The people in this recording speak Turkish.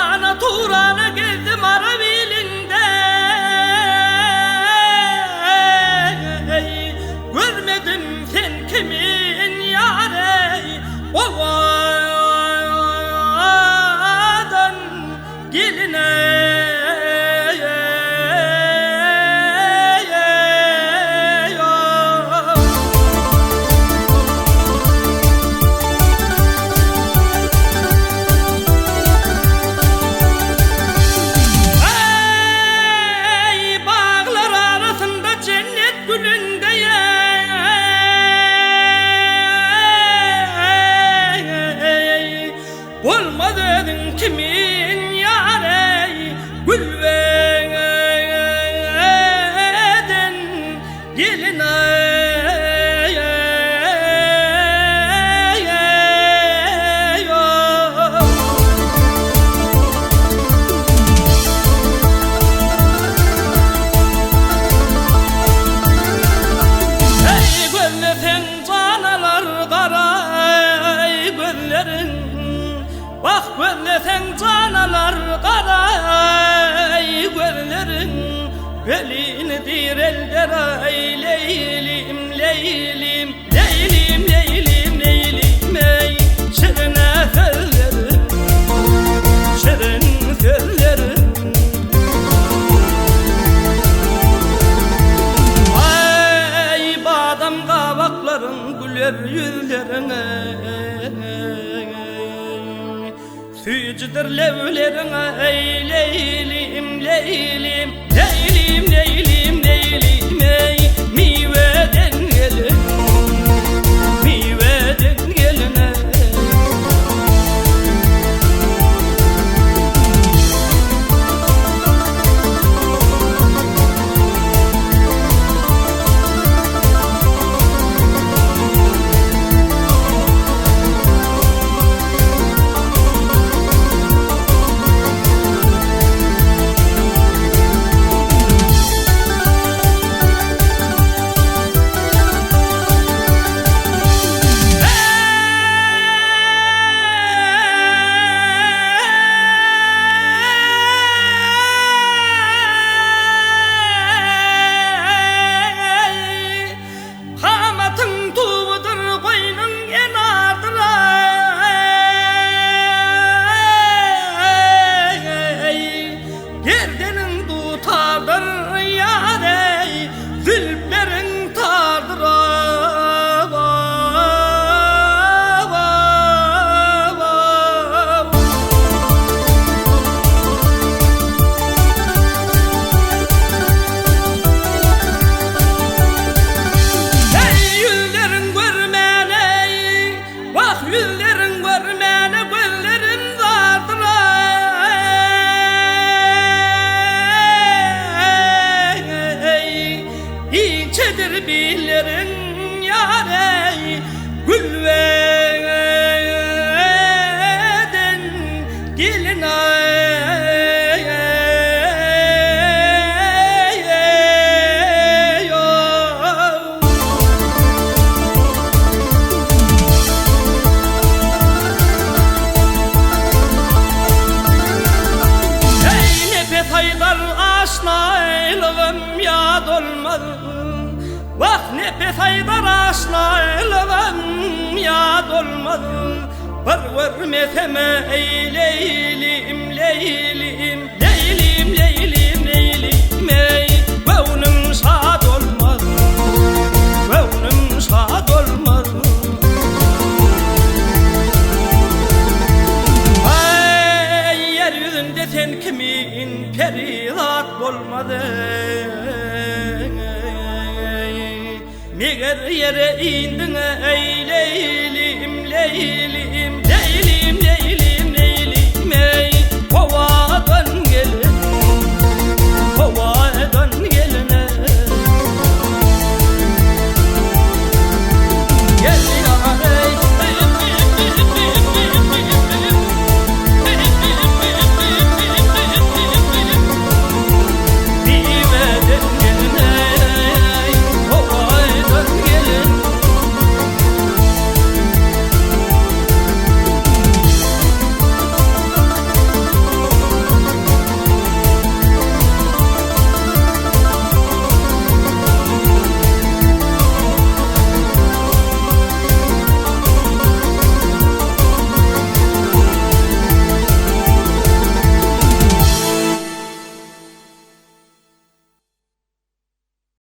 Turana Turana geldim Arabilinde, görmedim sen kimin yâre, ovadan geline. Olma dedin kimin yâre, gül veren gelin bak gözlesen canalar karay gözlerin belinidir elderay leylim leylim leylim leylim leylim ey şirine sözlerim şirin sözlerim ay badam kabakların güler yüzlerine Süyücüdür levlerine ey leylim leylim leylim leylim leylim ey meyveden gelin meyveden geline. Yüzlerin görmene gözlerim vardır İçedir billerin yâre gül veren gelin aşnaylığım yad olmadı. Bak ne befaydar aşnaylığım yad olmadı. Vermeseme ey leylim leylim leylim leylim leylim ey gönlüm şad olmadı gönlüm şad olmadı. Ay yeryüzünde sen kimin perihat olmadı. Niger yere indin ey leylim leylim